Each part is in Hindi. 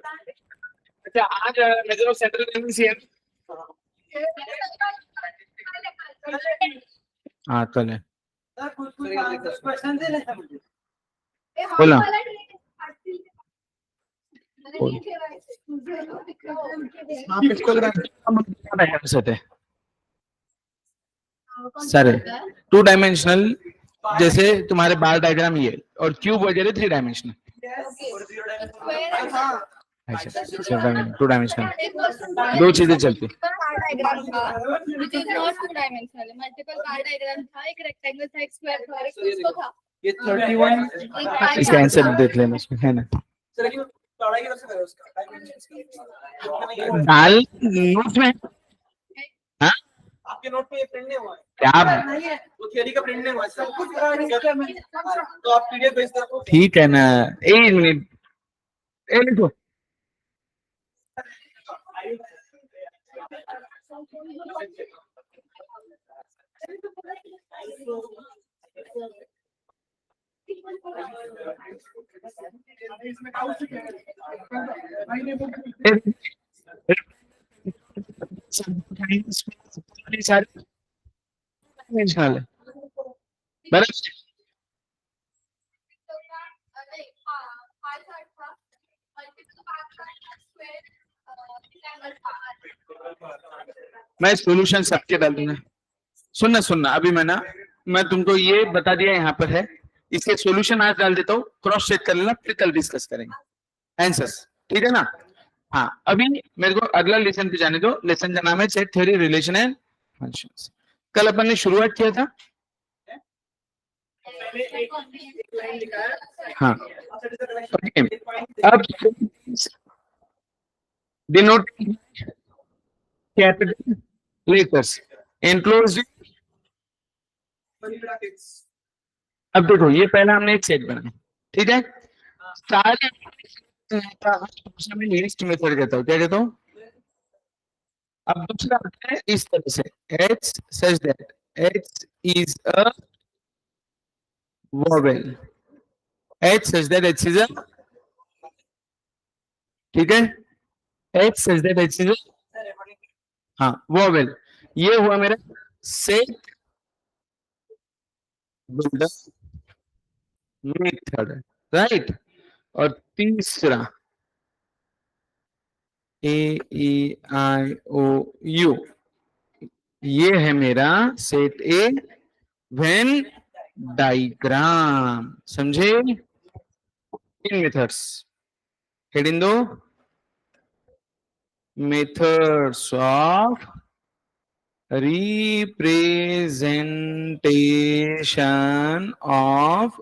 अच्छा, आज मेजर ऑफ सेंट्रल टेंडेंसी है। हाँ कल है। बोला सर 2 डायमेंशनल, जैसे तुम्हारे बार डायग्राम ये और क्यूब वगैरह 3 डायमेंशनल। अच्छा 2 डायमेंशनल, दो चीजें चलती। इसका आंसर देख लेना उसमें है ना। डाल नोट में। हाँ आपके नोट पे ये प्रिंट नहीं हुआ है क्या? वो थियरी का प्रिंट नहीं हुआ है, सब कुछ तो आप पीडीएफ भेज दो। ठीक है ना, एक मिनट लिखो। मैं सॉल्यूशन सबके डाल दूंगा। सुनना अभी मैं तुमको ये बता दिया यहाँ पर है, इसके सॉल्यूशन आज डाल देता हूँ, क्रॉस चेक कर लेना, फिर कल डिस्कस करेंगे आंसर्स, ठीक है ना। हाँ अभी मेरे को अगला लेसन पे जाने दो। लेसन का नाम है set theory relation and functions. कल अपन ने शुरुआत किया था। हाँ अब डिनोट कैपिटल लेटर्स एनक्लोज्ड। अब देखो ये पहला हमने एक सेट बनाया, ठीक है। सारे में लीस्ट मेथड कहता हूँ, क्या कहता हूँ। अब दूसरा है इस तरह से h such that h is a vowel, h such that h is a, ठीक है, h such that h is a, हाँ vowel। ये हुआ मेरा सेट बिल्डर मेथड, राइट। और तीसरा AEIOU, ये है मेरा सेट ए वेन डायग्राम, समझे। इन मेथड्स, हेडिंग दो methods of representation of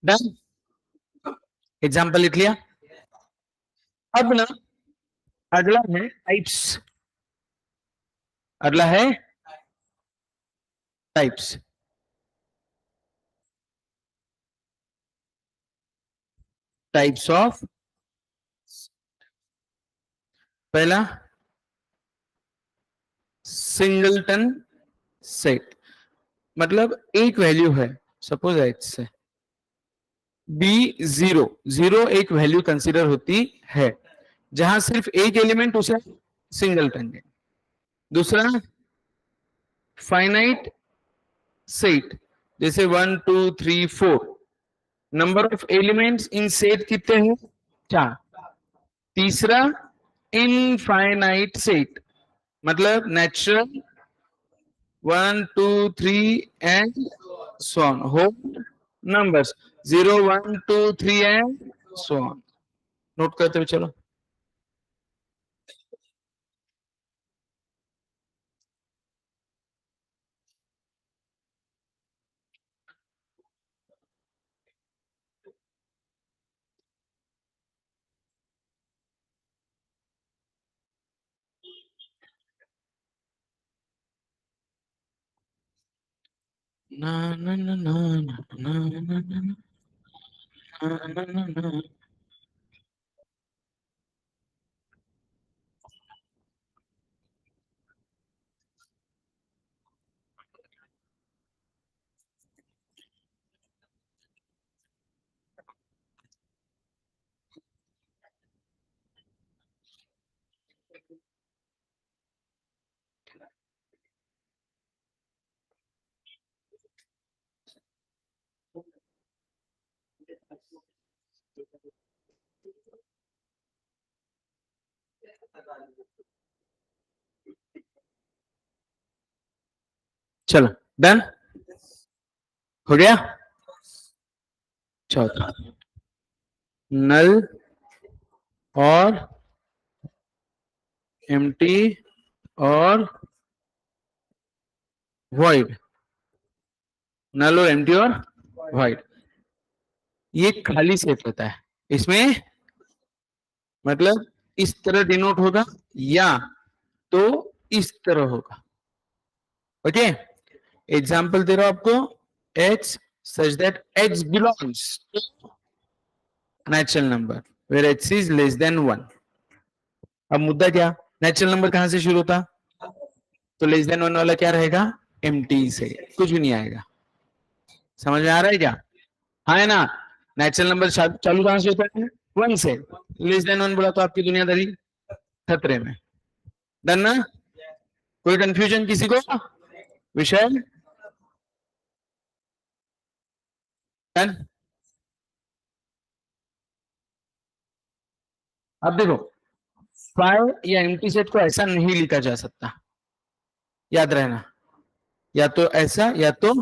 done. Example लिख लिया। अब ना अगला है टाइप्स, अगला है टाइप्स। टाइप्स ऑफ, पहला सिंगलटन सेट, मतलब एक वैल्यू है सपोज एच से बी जीरो, जीरो एक वैल्यू कंसीडर होती है जहां सिर्फ एक एलिमेंट उसे सिंगल टेंजेंट। दूसरा फाइनाइट सेट, जैसे 1 2 3 4, number of elements in set कितने हैं? 4। तीसरा इनफाइनाइट सेट, मतलब natural 1 2 3 and so on, whole numbers 0 1 2 3 and so on. Note करते हुए चलो। ना ना ना ना ना ना ना ना ना ना ना। चलो डन हो गया। चौथा नल और एम्प्टी और वॉइड, नल और एम्प्टी और वॉइड, ये खाली सेट होता है। इसमें मतलब इस तरह डिनोट होगा या तो इस तरह होगा। ओके, एग्जाम्पल दे रहा हूं आपको, h such that h belongs to natural number where h is less than 1। अब मुद्दा क्या, नेचुरल नंबर कहां से शुरू होता, तो लेस देन 1 वाला क्या रहेगा, एम्प्टी से, कुछ भी नहीं आएगा। समझ में आ रहा है क्या? हाँ है ना, नेचुरल नंबर चालू कहां से होता है, 1 से, लेस देन 1 बोला तो आपकी दुनियादारी खतरे में। डन ना? कोई कंफ्यूजन किसी को विषय? डन। अब देखो, फाइव या एम्प्टी सेट को ऐसा नहीं लिखा जा सकता, याद रहना, या तो ऐसा या तो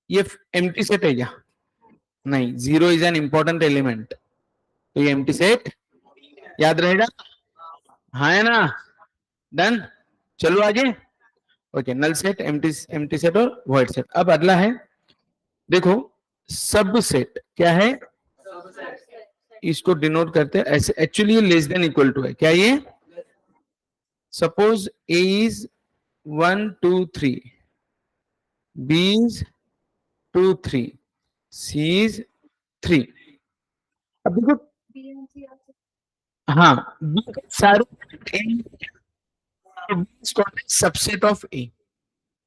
ये एम्प्टी सेट है क्या, नहीं, zero is an important element, तो ये एम्प्टी सेट याद रहेगा, हाँ है ना? डन, चलो आगे। Okay, null set, empty set और वॉइड सेट। अब अगला है, देखो सब सेट क्या है, इसको डिनोट करते हैं ऐसे, एक्चुअली ये लेस देन इक्वल टू है, क्या ये, suppose A is 1 2 3, B is 2 3, C is 3। अब देखो, हाँ, बी के सारे सबसेट ऑफ ए,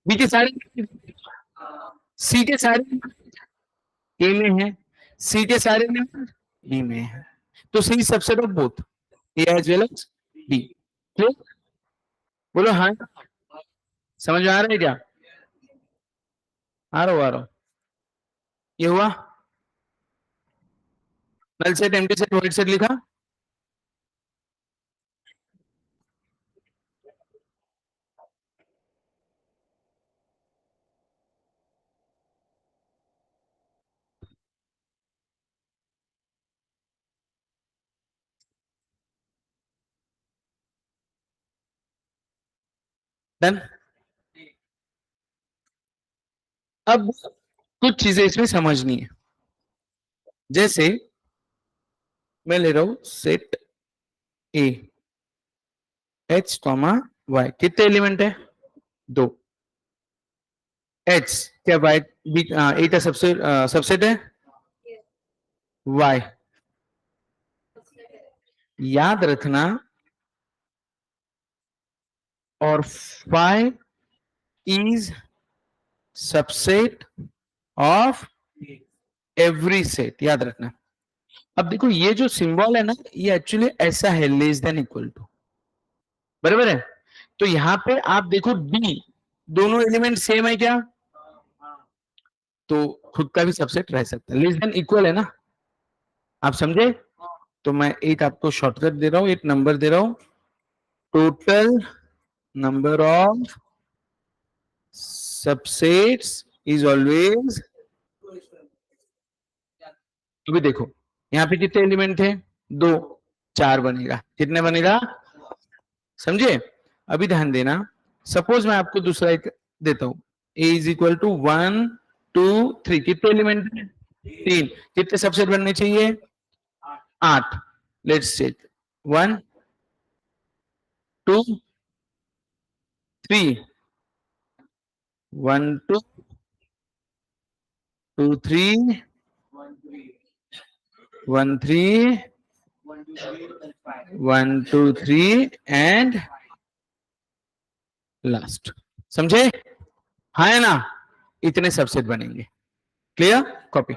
बी के सारे, सी के सारे ए में है, सी के सारे बी में है, तो C subset of both A as well as B. Clear? बोलो हाँ, समझ में आ रहा है क्या? आ रहा हूँ, आ रहा हूँ। ये हुआ, null set, empty set, void set लिखा। डन। अब कुछ चीजें इसमें समझनी है, जैसे मैं ले रहा हूं set A, H comma Y, कितने एलिमेंट है, 2। एच क्या वाई, ए का सबसेट है, वाई, याद रखना, और five is subset of every set, याद रखना। अब देखो ये जो सिंबल है ना, ये एक्चुअली ऐसा है, लेस देन इक्वल टू, बराबर है। तो यहां पे आप देखो डी, दोनों एलिमेंट सेम है क्या, तो खुद का भी सबसेट रह सकता है, लेस देन इक्वल है ना, आप समझे। तो मैं एक आपको शॉर्टकट दे रहा हूं, एक नंबर दे रहा हूं, total number of subsets is always, अभी देखो यहाँ पे कितने एलिमेंट थे, दो, चार बनेगा, कितने बनेगा, समझे। अभी ध्यान देना, सपोज मैं आपको दूसरा एक देता हूं, ए इज इक्वल टू 1 2 3, कितने एलिमेंट है, तीन, कितने सबसेट बनने चाहिए, 8। लेट्स चेक, 1 2 3, 1 2 2 3, 1 3, 1 2 3 एंड लास्ट, समझे, हाँ है ना, इतने सबसेट बनेंगे, क्लियर, कॉपी।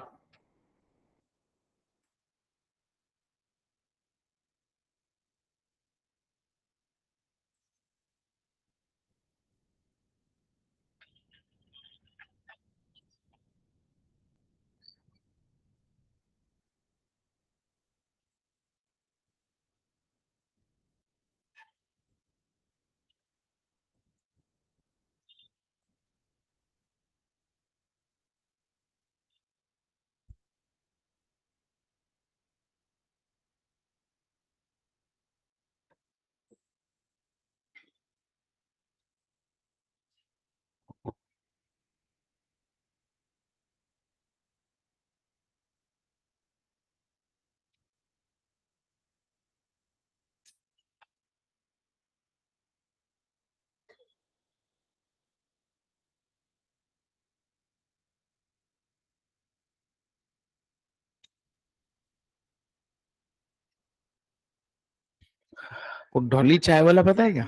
वो डॉली चाय वाला पता है क्या,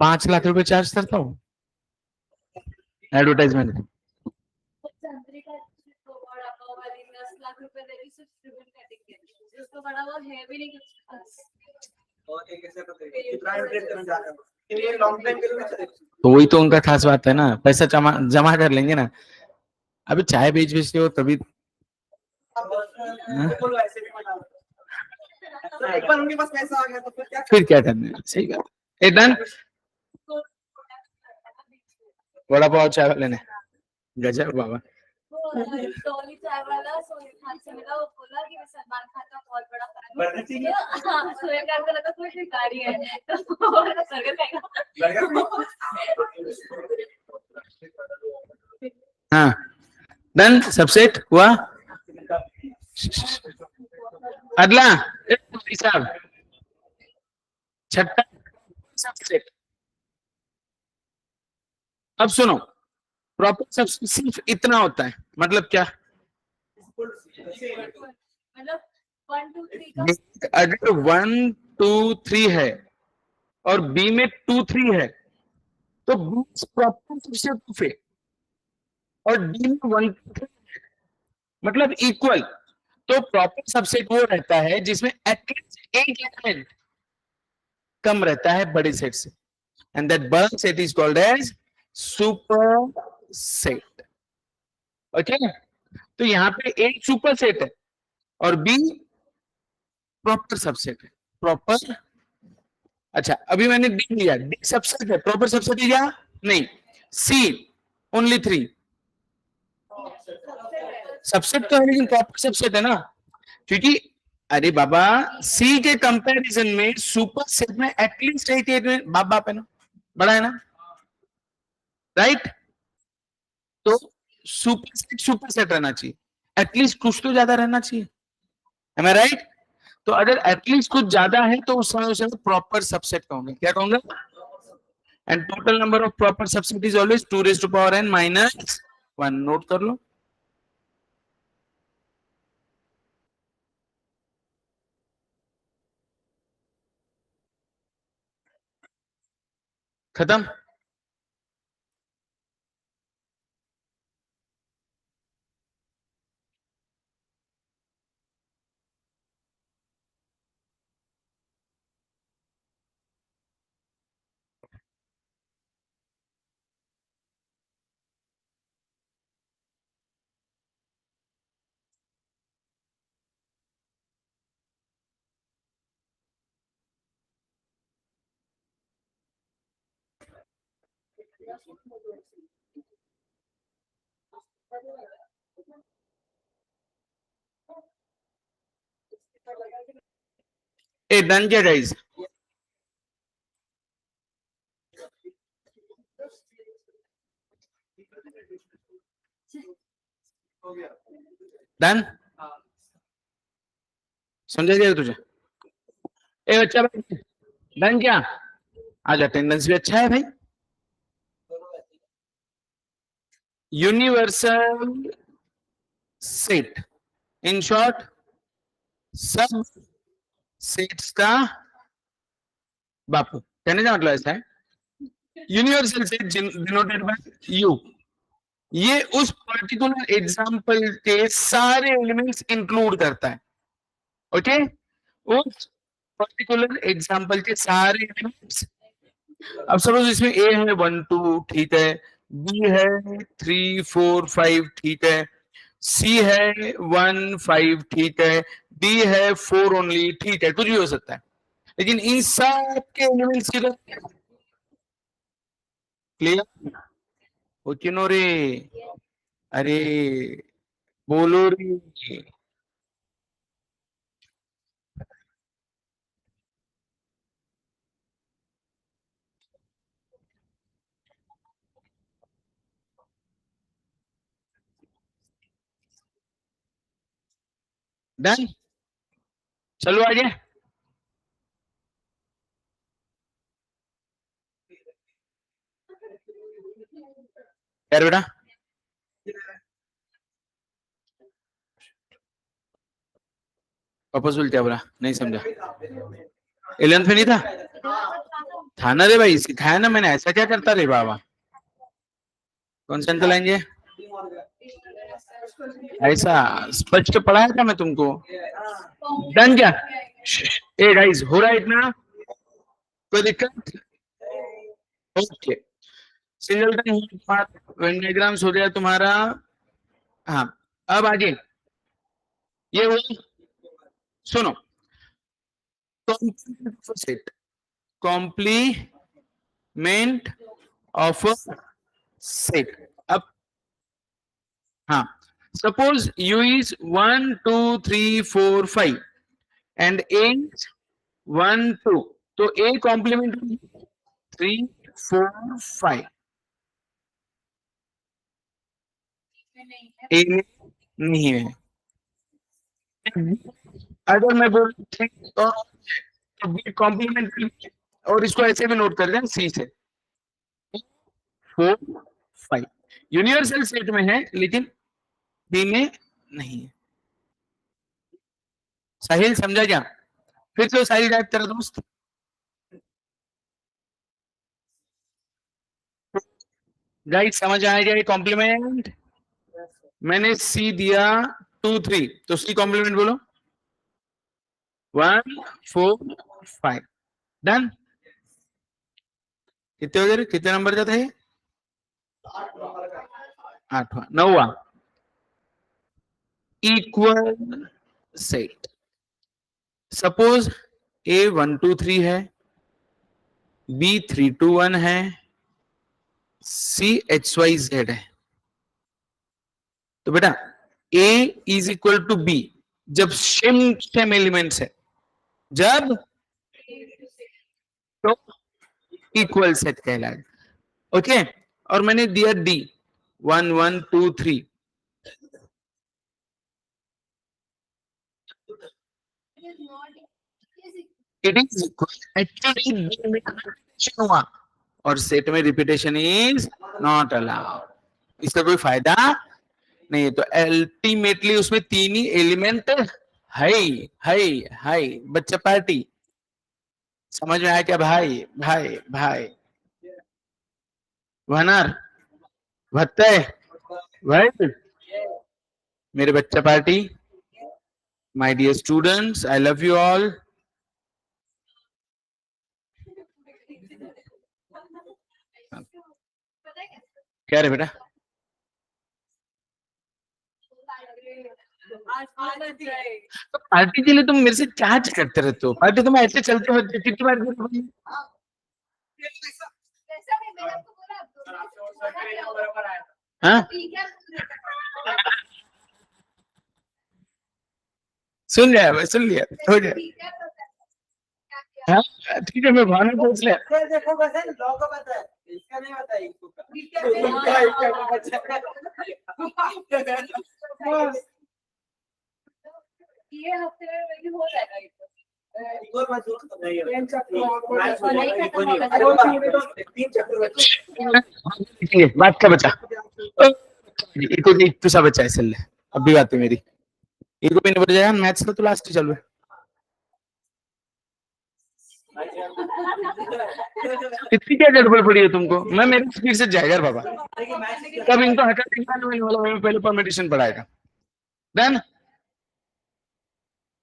5 लाख रुपए चार्ज करता हूँ एडवर्टाइजमेंट। तो वही तो उनका खास बात है ना, पैसा जमा जमा कर लेंगे ना, अभी चाय बेच बेच के हो तभी, हाँ? एक बार उनके पास पैसा आ गया तो फिर क्या करना है, सही बात है, डन। वड़ा पाव चाय वाले ने, गजब बाबा। टोली चाय वाला सोहेल खान से मिला, वो बोला कि मैं सलमान खान का बहुत बड़ा फैन हूँ। हाँ, सोहेल खान को लगा कोई शिकारी है, तो वो बर्गर खाएगा। हाँ डन, सबसेट हुआ। अगला साहब, छठा सबसेट। अब सुनो, प्रॉपर सबसेट सिर्फ इतना होता है, मतलब क्या, मतलब 1 2 3 का अगर 1 2 3 है और बी में 2 3 है, तो बी प्रॉपर सबसेट है, और डी में 1 2 3 मतलब इक्वल। तो प्रॉपर सबसेट वो रहता है जिसमें एटलीस्ट एक एलिमेंट कम रहता है बड़े सेट से, एंड दैट बड़ा set is called as super set, okay. तो यहाँ पे ए सुपर सेट है और बी प्रॉपर सबसेट है, प्रॉपर। अच्छा अभी मैंने डी लिया, डी सबसेट है, प्रॉपर सबसेट है क्या, नहीं, सी ओनली 3 सबसेट तो है लेकिन प्रॉपर सबसेट है ना, क्योंकि अरे बाबा सी के कंपैरिजन में सुपर सेट में एटलीस्ट एक एलिमेंट बाप बाप है ना, बड़ा है ना, राइट। तो सुपर सेट रहना चाहिए, एटलीस्ट कुछ तो ज्यादा रहना चाहिए, एम आई राइट। तो अगर एटलीस्ट कुछ ज्यादा है तो उस समय उसे प्रॉपर सबसेट कहूंगा, क्या कहूंगा, and total number of proper subset is always 2n - 1, note कर लो। खत्म। ए डन क्या गाइस? डन? समझा गया तुझे? ए अच्छा भाई, डन क्या? आज अटेंडेंस भी अच्छा है भाई। यूनिवर्सल सेट, इन शॉर्ट सब सेट्स का बापू, कहने का मतलब ऐसा है, universal set denoted by you, ये उस पर्टिकुलर एग्जाम्पल के सारे एलिमेंट्स इंक्लूड करता है। ओके, उस पर्टिकुलर एग्जाम्पल के सारे एलिमेंट्स। अब सपोज इसमें ए है 1 2, ठीक है, बी है 3 4 5, ठीक है, सी है 1 5, ठीक है, डी है 4 ओनली, ठीक है, कुछ भी हो सकता है, लेकिन इन सब के एलिमेंट्स की क्लियर हो क्यों नो रे? अरे बोलो रे। डन, चलो आगे। यार बेटा वापस बोल, क्या बोला? नहीं समझा। 11th में नहीं था? था ना रे भाई, सिखाया ना मैंने, ऐसा क्या करता रे बाबा? कौन सा अंक लाएंगे? ऐसा स्पष्ट पढ़ाया था मैं तुमको। डन क्या? ए गाइस, हो रहा है इतना? कोई दिक्कत? ओके, सिंगलटन वेन डायग्राम्स हो गया तुम्हारा। हाँ, अब आगे ये हुआ, सुनो, सेट, कॉम्प्लीमेंट ऑफ सेट। अब हाँ, suppose U is 1 2 3 4 5 and A is 1 2, तो A कॉम्प्लीमेंट 3 4 5, A में नहीं है। अगर मैं बोल तो B कॉम्प्लीमेंट, और इसको ऐसे भी नोट कर दें C से 4 5, यूनिवर्सल सेट में है लेकिन बी में नहीं है। साहिल समझा क्या? फिर से साहिल गायब तेरा दोस्त। गाइस समझ आएगा ये कॉम्प्लीमेंट? मैंने सी दिया 2 3, तो सी कॉम्प्लीमेंट बोलो 1 4 5। डन? कितने हो गए? कितने नंबर का था ये? 8वां 9वां। इक्वल सेट, सपोज A 1 2 3 है, B 3 2 1 है, C X Y Z है, तो बेटा A is equal to B जब सेम एलिमेंट्स है, जब तो इक्वल सेट कहलाए। ओके, और मैंने दिया D 1 1 2 3, it is equal, actually हुआ और सेट में रिपीटेशन इज नॉट अलाउड, इसका कोई फायदा नहीं है। तो अल्टीमेटली उसमें तीन ही एलिमेंट है बच्चा पार्टी। समझ में आया क्या भाई? भाई भाई वनर भत्ते भाई, मेरे बच्चा party, my dear students, I love you all. क्या रे बेटा? तो पार्टी के लिए तुम मेरे से चार्ज करते रहते हो, पार्टी तुम ऐसे चलते हो कितनी बार हाँ सुन लिया हो जाए। हाँ ठीक है, मैं भावना पूछ लिया। देखो बस है लॉ का पता है, इसका नहीं पता है, इसको का। ये हफ्ते में मेरी हो जाएगा ये तो। एक और बात सुनो, नहीं नहीं तीन चैप्टर ये बात का बचा इको की तुसा बचा है ले अभी बात है मेरी इको भी नहीं बच जाएगा मैथ्स का तो लास्ट ही चल रहा है। इतनी क्या गड़बड़ पड़ी है तुमको? मैं मेरी स्पीड से जाएगा बाबा, तब इनको हटा निकालने वाला मैं पहले परमिटेशन पढ़ाएगा। डन।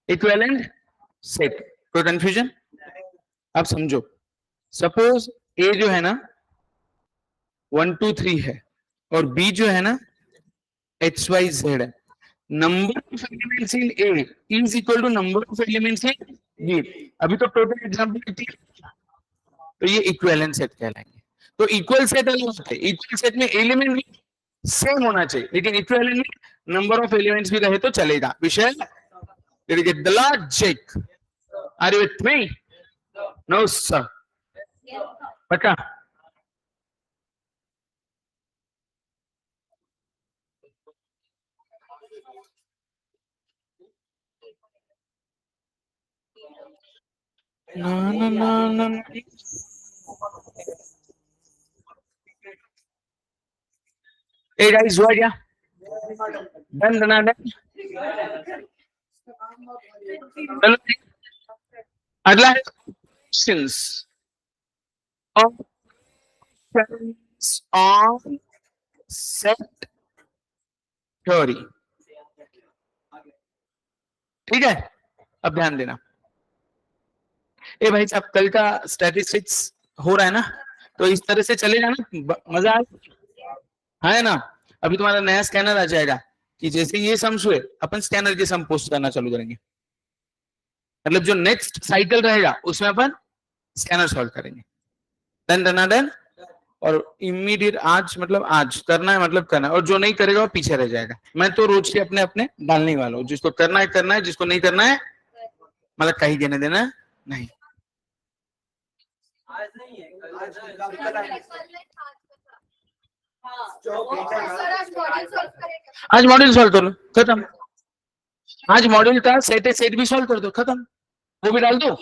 इक्विवेलेंट सेट, कोई कंफ्यूजन? अब समझो, सपोज ए जो है ना 1 2 3 है और बी जो है ना XYZ है। Number of elements in A is equal to number of elements in B. अभी तो टोटल एग्जांपल, तो ये इक्विवेलेंट सेट कहलाएंगे। तो इक्वल सेट अलग होता है, इक्वल सेट में एलिमेंट भी सेम होना चाहिए, लेकिन इक्विवेलेंट में नंबर ऑफ एलिमेंट्स भी रहे तो चलेगा। विषय did you get the logic? Are you with me? No sir. पक्का? No. Hey guys, what yeah? Done. अगला है questions on set theory। ठीक है, अब ध्यान देना। ए भाई साहब, कल का स्टैटिस्टिक्स हो रहा है ना, तो इस तरह से चलेगा ना, मजा आए है ना। अभी तुम्हारा नया स्कैनर आ जाएगा कि जैसे ये सम्स हुए अपन स्कैनर के सम पोस्ट करना चालू करेंगे, मतलब जो नेक्स्ट साइकिल रहेगा उसमें अपन स्कैनर सॉल्व करेंगे। डन। और इमीडिएट आज मतलब आज करना है, मतलब करना है, और जो नहीं करेगा वो पीछे रह जाएगा। मैं तो रोज के अपने अपने डालने वाला हूँ, जिसको करना है, जिसको नहीं करना है मतलब कहीं देने देना नहीं। आज मॉड्यूल सॉल्व कर लो, खत्म। आज मॉड्यूल का सेट भी सॉल्व कर दो, खत्म। वो भी डाल दो।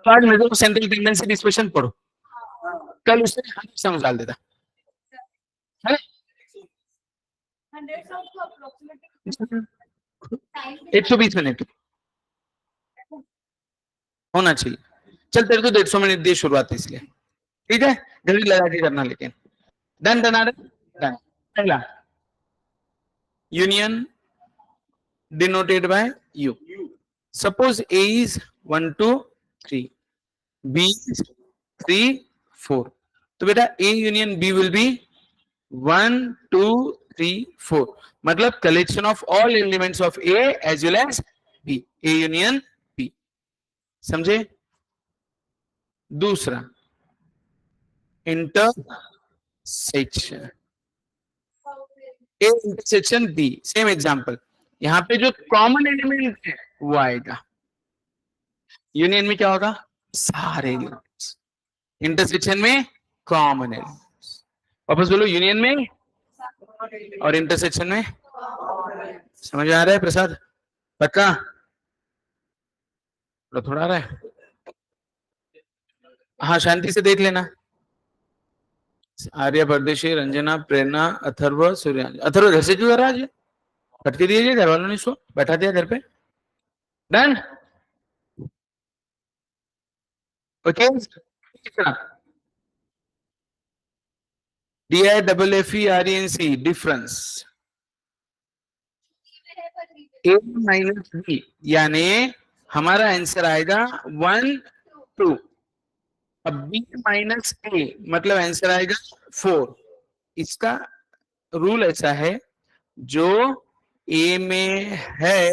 तो आज मेरे को सेंट्रल टेंडेंसी डिस्कशन पढ़ो, कल उससे समझ डाल देता है। 120 मिनट होना चाहिए। चल तेरे को 150 मिनट दिए शुरुआत, इसलिए ठीक है, घड़ी लगा के करना। लेकिन डन। पहला union denoted by you. Suppose A is 1 2 3, B is 3 4, तो बेटा A union B will be 1 2 3 4, मतलब collection of all elements of A as well as B, A union B। समझे? दूसरा intersection A intersection B, same example. यहाँ पे जो कॉमन एलिमेंट है वो आएगा। यूनियन में क्या होगा? सारे एलिमेंट्स। इंटरसेक्शन में कॉमन एलिमेंट्स। वापस बोलो, यूनियन में और इंटरसेक्शन में। समझ में आ रहा है प्रसाद? पक्का? थोड़ा आ रहा है? हाँ, शांति से देख लेना। आर्य, परदेशी, रंजना, प्रेरणा, अथर्व, सूर्यांश। अथर्व घर से क्यों कर रहा है? फटके दीजिए, घर वालों ने इसको बैठा दिया घर पे। Done. Okay. DIFFERENC difference A minus B, यानी हमारा आंसर आएगा 1 2। अब B माइनस A मतलब आंसर आएगा 4। इसका रूल ऐसा है, जो A में है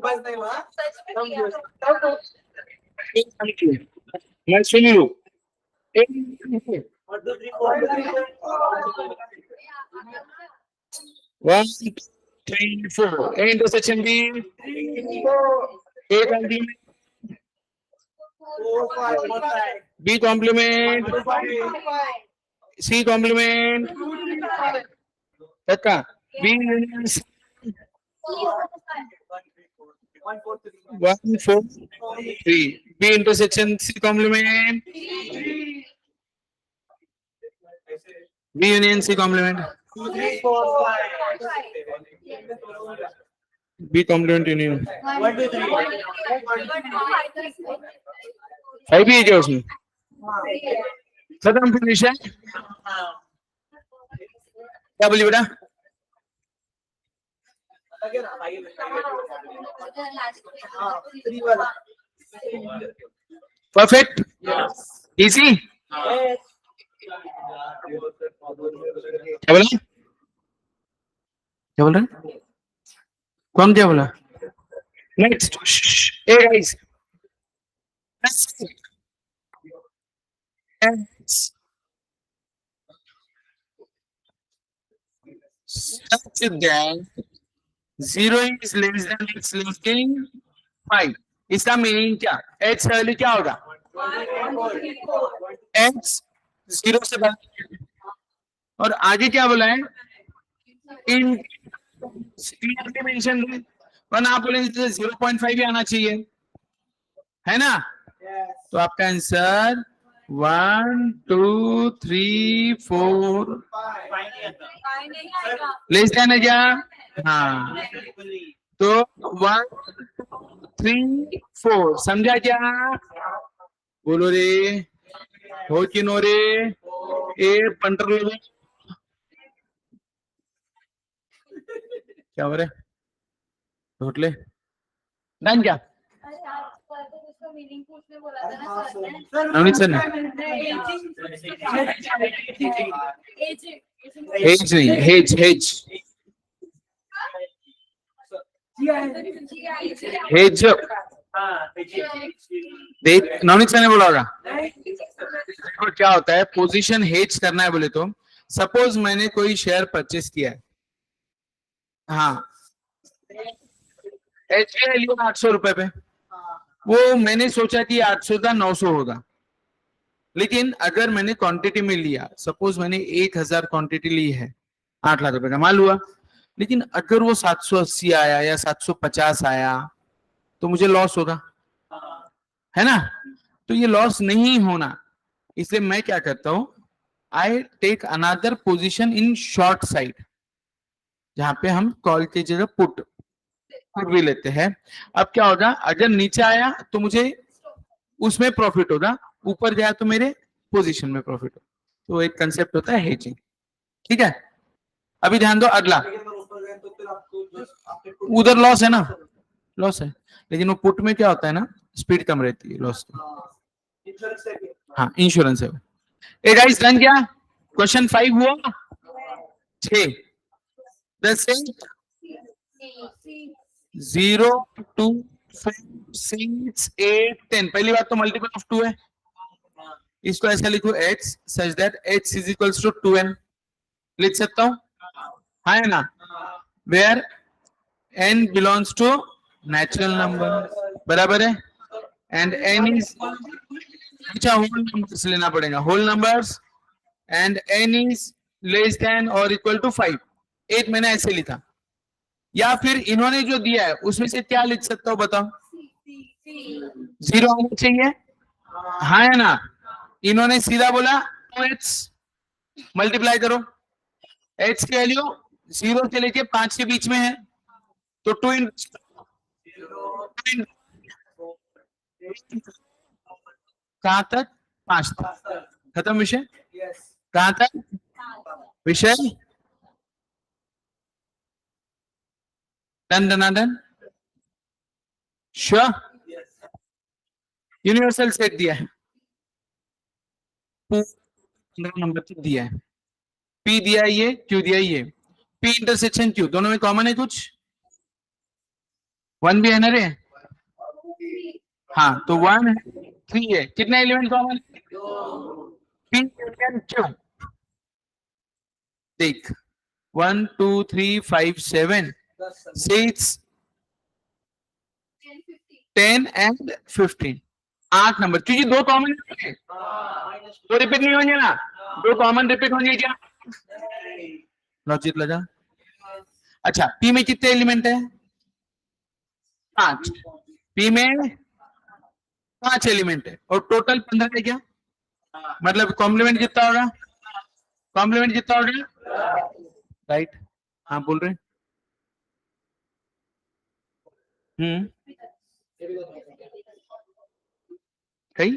बस नहीं हुआ सच में किया। मैं सुन लू। 1 2 3 4 1 3 4 A intersection B, A complement, 4 5 B complement, C complement, तथा B union C, 1 4 3 B intersection C complement, B union C complement, 2 3 4 B complement union 1 2 3 five भी है क्या उसमें? खत्म फिनिश है। क्या बोली बेटा? Perfect, easy. क्या बोला? क्या बोल रहे हैं? कौन क्या बोला? Next, A guys, such that 0 is less than x less than 5। इसका मीनिंग क्या? h वैल्यू क्या होगा? x 0 से बड़ा, और आगे क्या बोला है? इन क्लियरली मेंशन है, वरना आप बोलेंगे 0.5 ही आना चाहिए, है ना? तो आपका आंसर 1 2 3 4 लेस देन है क्या? हाँ, तो 1 2 3 4 समझा क्या? बोलो रे, हो कि नो रे? ए पंटर लोग क्या हो रहा है? ढोटले डन क्या? मीनिंग पूछने बोला था ना सर ने। नवनीत सर ने हेज नहीं, हेज हेज हेज देख, नवनीत सर ने बोला होगा। देखो क्या होता है, पोजीशन हेज करना है बोले तो सपोज मैंने कोई शेयर परचेस किया है, हाँ HBI लिया 800 रुपए पे, वो मैंने सोचा कि 800 था 900 होगा, लेकिन अगर मैंने क्वांटिटी में लिया, सपोज मैंने 1000 क्वांटिटी ली है, 8 लाख रुपए का माल हुआ, लेकिन अगर वो 780 आया या 750 आया तो मुझे लॉस होगा, है ना? तो ये लॉस नहीं होना, इसलिए मैं क्या करता हूं, I take another position in short side, जहां पे हम कॉल की जगह पुट भी लेते हैं। अब क्या होगा, अगर नीचे आया तो मुझे उसमें प्रॉफिट होगा, ऊपर जाए तो मेरे पोजीशन में प्रॉफिट होगा। तो एक कंसेप्ट होता है हेजिंग, ठीक है? अभी ध्यान दो अगला, उधर लॉस है ना, लॉस है, लेकिन वो पुट में क्या होता है ना, स्पीड कम रहती है लॉस की। हाँ, इंश्योरेंस है। ए गाइस डन क्या? क्वेश्चन 5 हुआ 6 10 0 2 5 6 8 10। पहली बात तो मल्टीपल ऑफ 2 है, इसको ऐसा लिखो h such that h is equals to 2n, लिख सकता हूं, हाँ है ना? Where n belongs to natural number, बराबर है, एंड n इज, अच्छा होल नंबर्स लेना पड़ेगा, whole numbers, and n is less than और इक्वल टू 5। 8 मैंने ऐसे लिखा, या फिर इन्होंने जो दिया है उसमें से क्या लिख सकता हूं बताओ? 0 होना चाहिए, हाँ है ना? इन्होंने सीधा बोला 2h, मल्टीप्लाई करो, h की वैल्यू 0 से लेके 5 के बीच में है, तो 2 कहां तक? 5 तक, खत्म विषय। कहां तक विषय? Done done done, sure. Universal set दिया है, 15 नंबर तक दिया है, P P दिया है ये, Q दिया है ये, P इंटरसेक्शन Q दोनों में कॉमन है कुछ? 1 भी है ना रे? हाँ तो 1 है, 3 है, कितने एलिमेंट कॉमन है? P union Q। देख 1 2 3 5 7 6 10 एंड 15, 8 नंबर, क्योंकि 2 कॉमन है, तो रिपीट नहीं होंगे ना, 2 कॉमन रिपीट होंगे क्या? लॉजिक लगा। अच्छा P में कितने एलिमेंट है? 5, P में 5 एलिमेंट है और टोटल 15 है क्या? मतलब कॉम्प्लीमेंट कितना होगा? कॉम्प्लीमेंट कितना होगा? राइट, हाँ बोल रहे कहीं।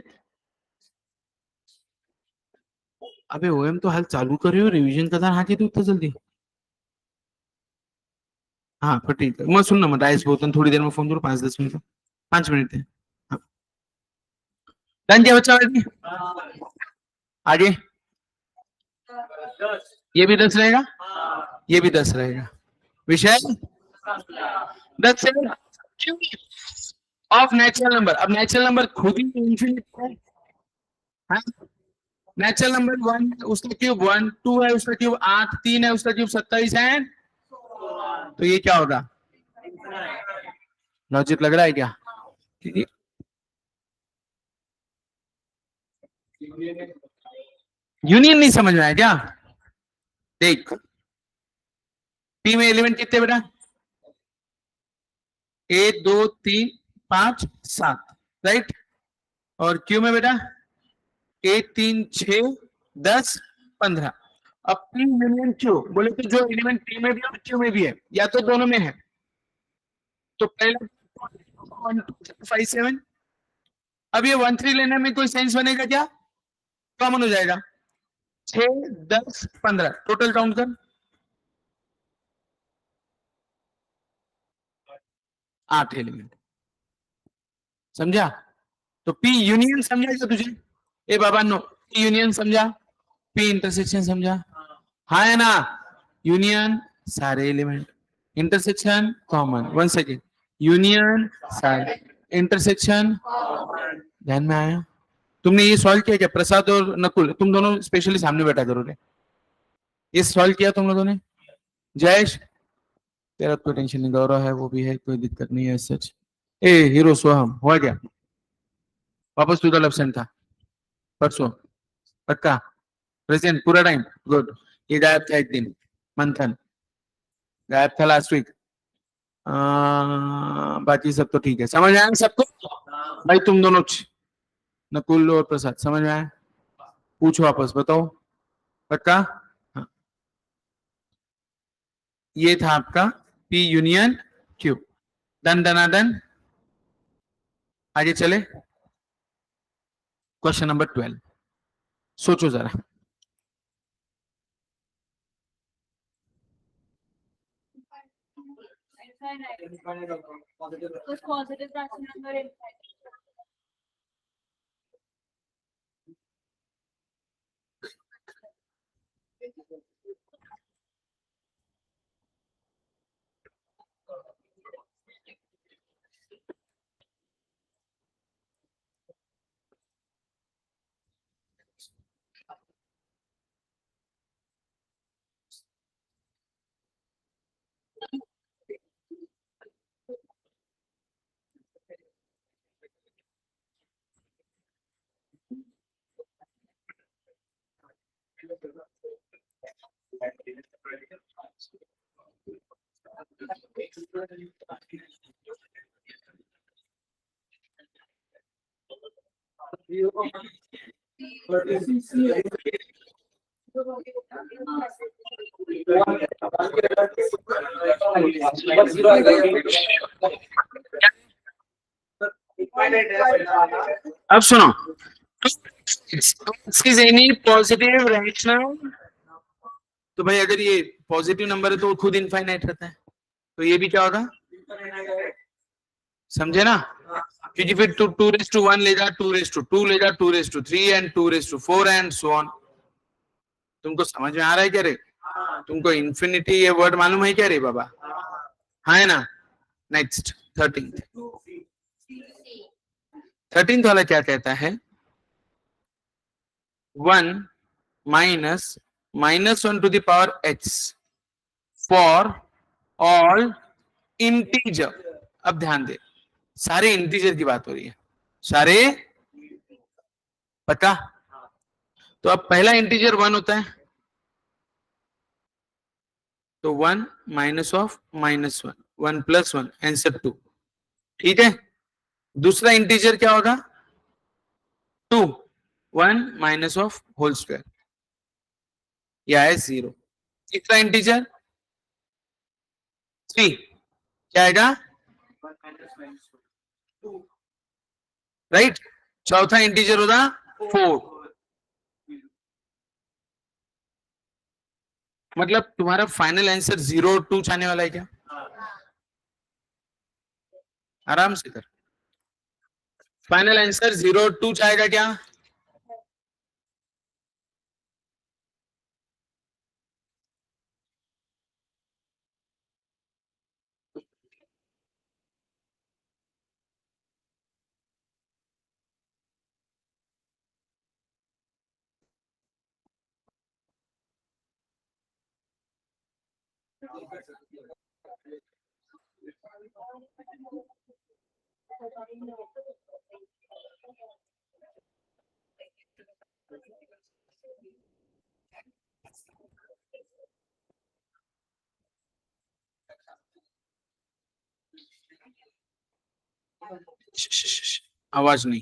अबे ओएम तो हाल चालू कर रहे हो, रिवीजन करना हाँ की तू इतना जल्दी? हाँ फिर ठीक है, मैं सुनना मत आइस बोलता थोड़ी देर में फोन करो, 5-10 मिनट, 5 मिनट है। हाँ। डन क्या बच्चा बैठ आगे? ये भी 10 रहेगा, ये भी 10 रहेगा। विषय 10 ऑफ नेचुरल नंबर। अब नेचुरल नंबर खुद ही इंफिनिट है, नेचुरल नंबर 1 उसका क्यूब 1, 2 है उसका क्यूब 8, 3 है उसका क्यूब 27 है, तो ये क्या होगा? लॉजिक लग रहा है क्या? यूनियन नहीं समझ में आया क्या? देख P में एलिमेंट कितने बेटा? 1 2 3 5 7, राइट। और Q में बेटा 1 3 6 10 15। अब P यूनियन Q बोले तो जो एलिमेंट P में भी है और Q में भी है, या तो दोनों में है, तो पहले 1 2 3 5 7। अब ये 1 3 लेने में कोई सेंस बनेगा क्या? कॉमन हो जाएगा, 6 10 15 टोटल काउंट कर, 8 एलिमेंट। समझा? तो P यूनियन समझा क्या तुझे? ए बाबा नो, P यूनियन समझा, P इंटरसेक्शन समझा? हाँ है ना? यूनियन सारे element, intersection common. One second, union सारे, इंटरसेक्शन, ध्यान में आया? तुमने ये सॉल्व किया क्या? प्रसाद और नकुल तुम दोनों स्पेशली सामने बैठा करोगे, ये सॉल्व किया तुम लोगों ने? जयेश तेरा कोई टेंशन नहीं, गौरव है वो भी है, कोई दिक्कत नहीं है सच। ए हीरो सोहम हुआ क्या? वापस टू द लेफ्ट था परसों, पक्का प्रेजेंट पूरा टाइम, गुड। ये गायब था एक दिन, मंथन गायब था लास्ट वीक, बाकी सब तो ठीक है। समझ में आया सबको? भाई तुम दोनों नकुल और प्रसाद समझ में आया? पूछो वापस, बताओ पक्का? हाँ। ये था आपका P यूनियन Q। डन डना डन। आगे चले क्वेश्चन नंबर 12, सोचो जरा। कुछ पॉजिटिव रैशनल नंबर इनफाइनाइट। अब सुनो, is any positive rational, तो भाई अगर ये पॉजिटिव नंबर है तो वो खुद इनफाइनाइट रहता है, तो ये भी क्या होगा? समझे ना? क्योंकि फिर 2 raised to 1 लेगा, 2 raised to 2 लेगा, 2 raised to 3 and 2 raised to 4 and so on. तुमको समझ में आ रहा है क्या रे? तुमको इन्फिनिटी ये वर्ड मालूम है क्या रे बाबा? हाँ है ना? नेक्स्ट 13th वाला क्या कहता है? 1 minus -1 to the power h for all integer. अब ध्यान दे, सारे इंटीजर की बात हो रही है, सारे पता? तो अब पहला इंटीजर 1 होता है, तो 1 माइनस ऑफ -1, 1 + 1 आंसर 2। ठीक है, दूसरा इंटीजर क्या होगा? 2, 1 माइनस ऑफ होल स्क्वायर, यह है 0। तीसरा इंटीजर 3, क्या आएगा? राइट। चौथा इंटीजर होगा 4। मतलब तुम्हारा फाइनल आंसर 0 और 2 आने वाला है क्या? आराम से कर। फाइनल आंसर 0 और 2 आएगा क्या? आवाज नहीं।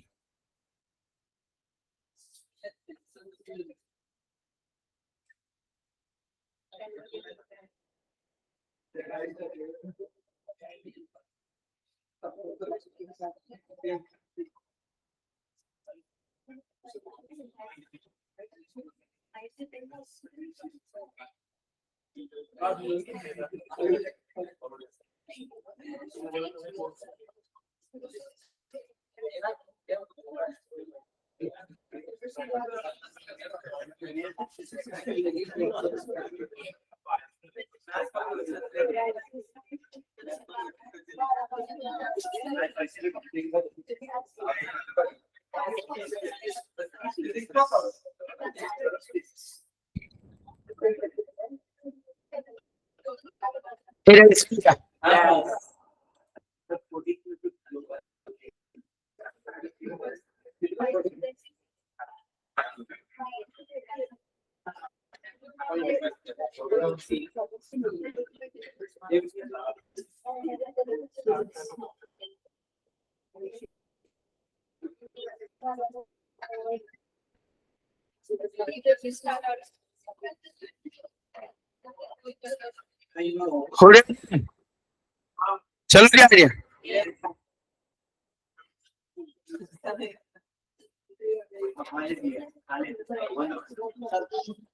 चलो क्या आइडिया?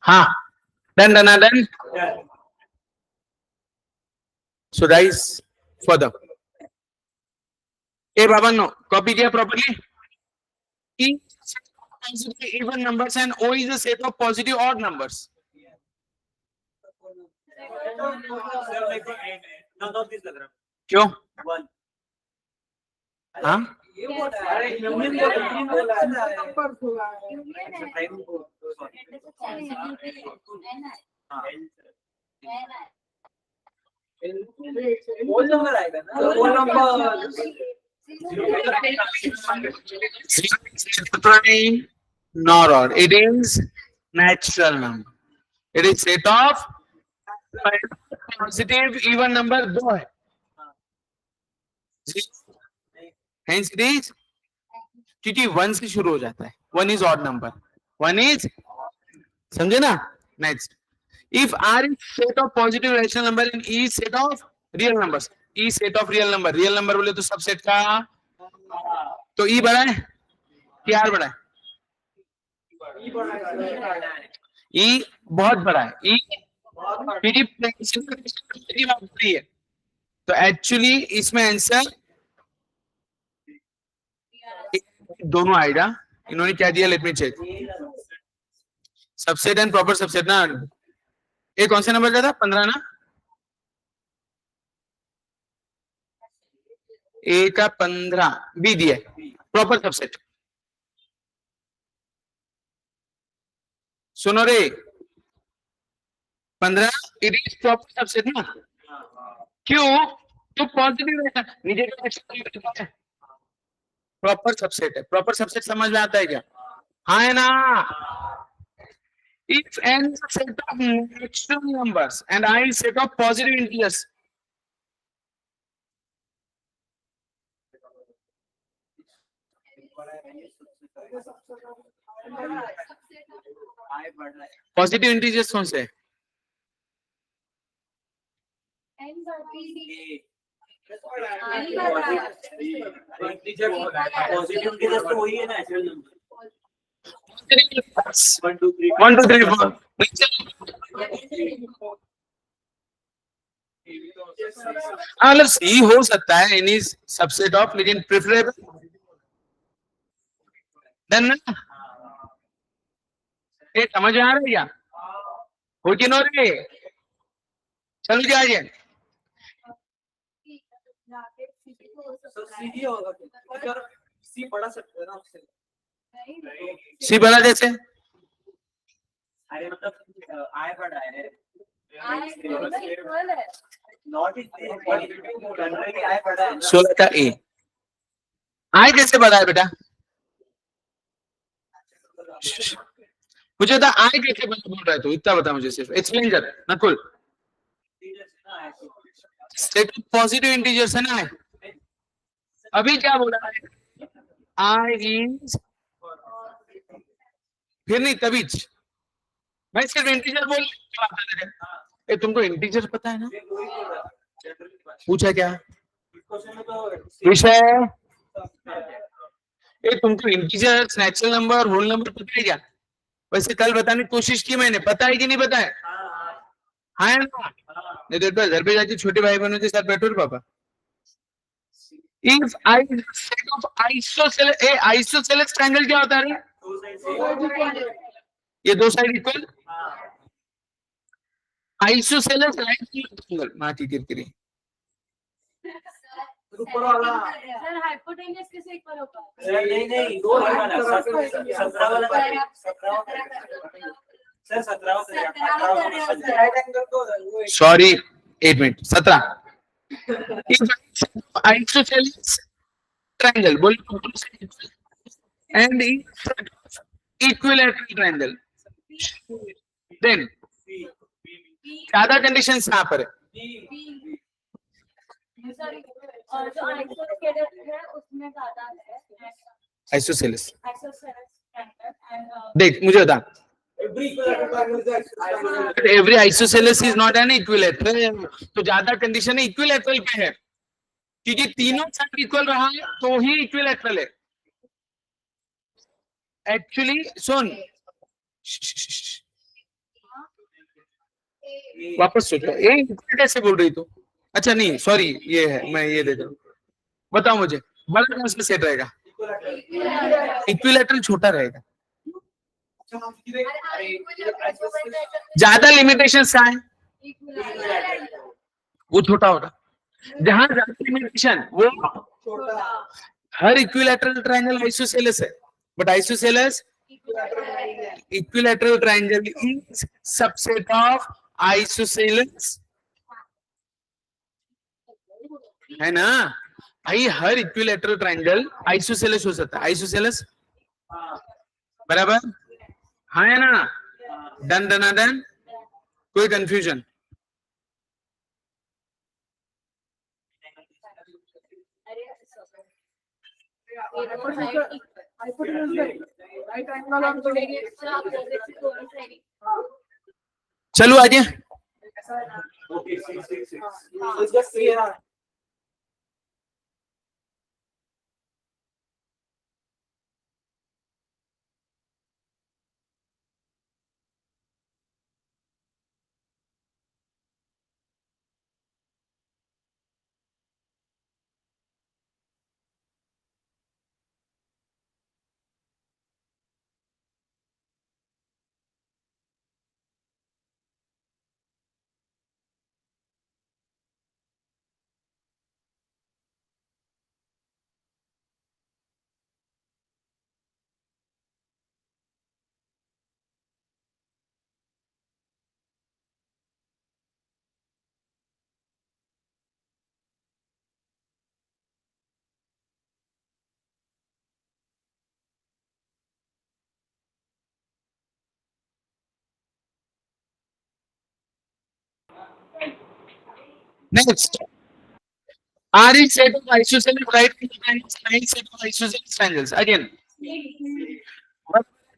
हाँ, done done done. So guys further, ए बाबा नो कॉपी किया properly? E even numbers and O is a set of positive odd numbers. क्यों? हाँ, nor odd. It is natural number. It is set of positive even number दो है. Hence it is, क्योंकि 1 से शुरू हो जाता है. 1 is odd number. 1 is, समझे ना? Next, if R is set of positive rational number and E is set of real numbers. E set of real number. Real number बोले तो सबसेट का, तो E बड़ा है कि R बड़ा है? E बहुत बड़ा है. E है. तो एक्चुअली इसमें आंसर दोनों आएगा. इन्होंने क्या दिया? Let me check. Subset and proper subset ना, ये कौन से नंबर का था? 15 ना, ए का 15, बी दिया प्रॉपर सबसेट। सुनो रे, 15 इट इज प्रॉपर सबसेट ना, क्यों? तो पॉजिटिव रहता नीचे, प्रॉपर सबसेट है। प्रॉपर सबसेट समझ में आता है क्या? हाँ है ना? If n is a set of natural numbers and I is set of positive integers, positive integers कौन से? पॉजिटिव के जस्ट वही है नेचुरल नंबर। 1 2 3 1 2 3 4 मतलब सी हो सकता है एनी सबसेट ऑफ, लेकिन प्रेफरेबल देन ना। ये समझ में आ रहा है क्या? हो कि नो रे? चलो जी आइए। सर सीधी होगा अगर सी पढ़ा सकते हैं ना आपसे। सी बड़ा जैसे अरे मतलब आई पढ़ा है इक्वल है। नॉट इज जनरली आई पढ़ा है ना। 16 का ए आई कैसे बड़ा है बेटा? मुझे बता आई कैसे बड़ा बोल रहा है तू? इतना बता मुझे, सिर्फ एक्सप्लेन कर Nakul. Set of positive integers है ना। अभी क्या बोला है? आई इज, फिर नहीं तभी मैं सिर्फ इंटीजर बोल ए, तुमको इंटीजर पता है ना? पूछा क्या विषय? ए, तुमको integers, natural number, whole number पता है क्या? वैसे कल बताने की कोशिश की मैंने, पता है कि नहीं पता है? हाँ है ना? नहीं तो एक बार घर पे जाके छोटे भाई बहनों के साथ बैठो रे पापा। If I set of isosceles, A isosceles triangle क्या होता है? ये दो साइड इक्वल आइसोसेलेस ट्रायंगल। मां की किरकिरी। ऊपर वाला सर हाइपोटेन्यूज किसे इक्वल होगा? नहीं दो वाला 17 वाला सर 17 राइट एंगल को सॉरी 8 मिनट 17 आइसोसेलेस ट्रायंगल बोलो एंड इक्विलैटरल ट्रायंगल, देन ज्यादा कंडीशंस यहाँ पर है। सॉरी, और जो आइसोस्केलेस है उसमें ज्यादा है आइसोसेलेस आइसोसेलेस एंड देख मुझे बता, every every isosceles is not an equilateral, तो ज्यादा कंडीशन इक्विलैटरल पे है, क्योंकि तीनों साइड इक्वल रहा है तो ही इक्विलैटरल है। एक्चुअली सुन, वापस सोचो, ये कैसे बोल रही तू? अच्छा नहीं सॉरी, ये है, मैं ये दे दूं। बताओ मुझे, बड़ा कौन सा सेट रहेगा? इक्विलैटरल छोटा रहेगा। ज्यादा लिमिटेशंस क्या है? वो छोटा होगा। जहां ज्यादा लिमिटेशन वो हर इक्विलैटरल ट्रायंगल आइसोसेलेस है, but isosceles equilateral triangle is subset of isosceles, है ना भाई? हर इक्विलैटरल ट्रायंगल आइसोसेलेस हो सकता है। आइसोसेलेस बराबर, हाँ है ना? डन डन डन, कोई कंफ्यूजन? चलो आगे। Okay Next, RE set of isosceles right angles, nine set of isosceles triangles. Again,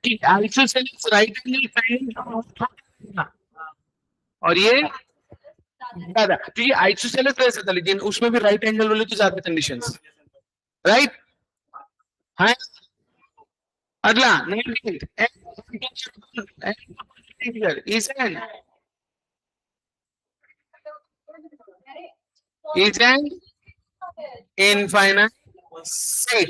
isosceles right angle triangle और ये ज्यादा, तो ये आइसोसेलेस कैसे था, लेकिन उसमें भी राइट एंगल वाले तो ज्यादा कंडीशंस, राइट? हाँ, अगला is an infinite set.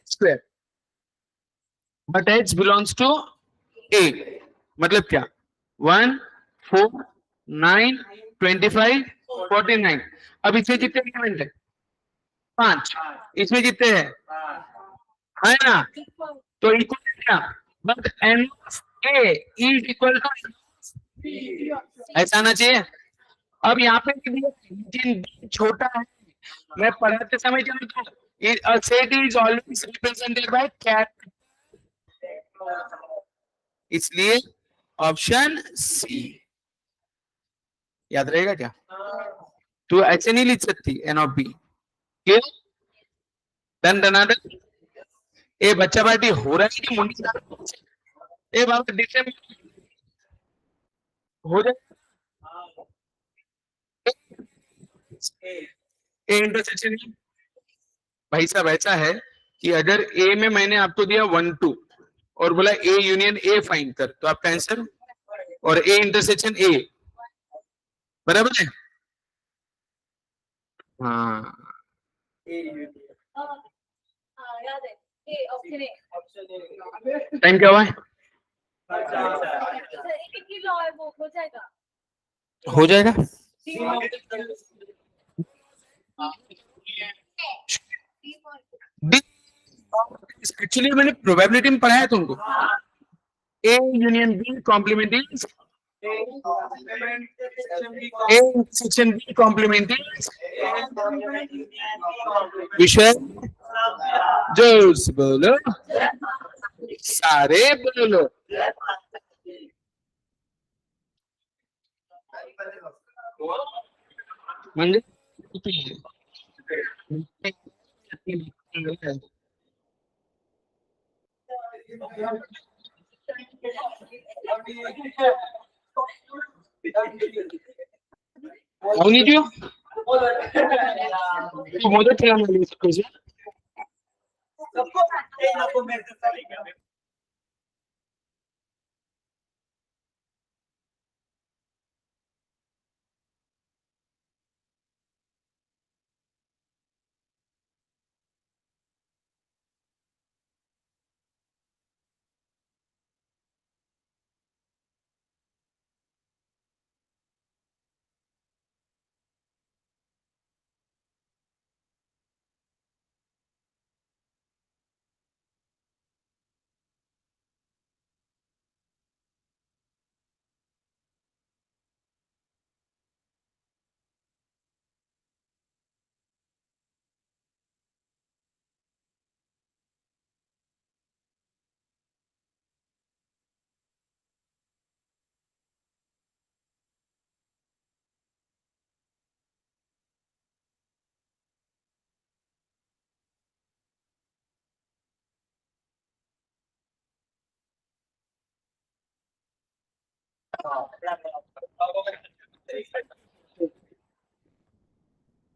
Square, but h belongs to a. मतलब क्या? 1, 4, 9, 25, 49. अब इसमें कितने एलिमेंट है? 5. इसमें कितने हैं? है ना? तो इक्वल क्या? But n of a is equal to ऐसा आना चाहिए. अब यहाँ पे लेकिन छोटा है, मैं पढ़ाते समय जानता हूँ, a set is always represented by capital, इसलिए ऑप्शन सी याद रहेगा क्या? तो ऐसे नहीं लिख सकती एन ऑफ बी. क्यों? डन डनाडन. ए बच्चा पार्टी हो रहा है कि मुंडी ए बाबा डिसेंबर हो जाए. ए इंटरसेक्शन भाई साहब ऐसा है कि अगर ए में मैंने आपको दिया 1 2 और बोला ए यूनियन ए फाइंड कर, तो आपका आंसर और ए इंटरसेक्शन ए बराबर है. हाँ, याद है ये ऑप्शन ए. टाइम क्या हुआ है? सर एक ही लॉ है, वो हो जाएगा. हो जाएगा. एक्चुअली मैंने प्रोबेबिलिटी में पढ़ाया तुमको. A union B complement is A intersection B complement is विषय जोर से बोलो, सारे बोलो. म्हणजे Only you? तू मदद करा मुझे कैसे?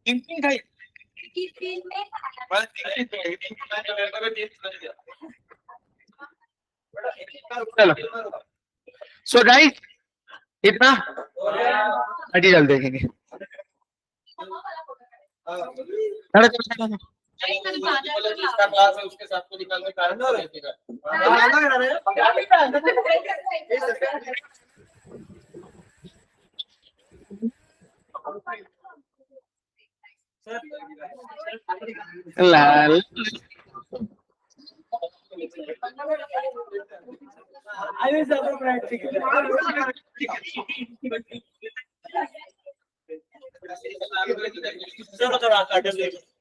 Thinking guy. So guys, इतना अभी जल्द देखेंगे. जिसका क्लास है उसके साथ को निकाल के कारण लाल चलो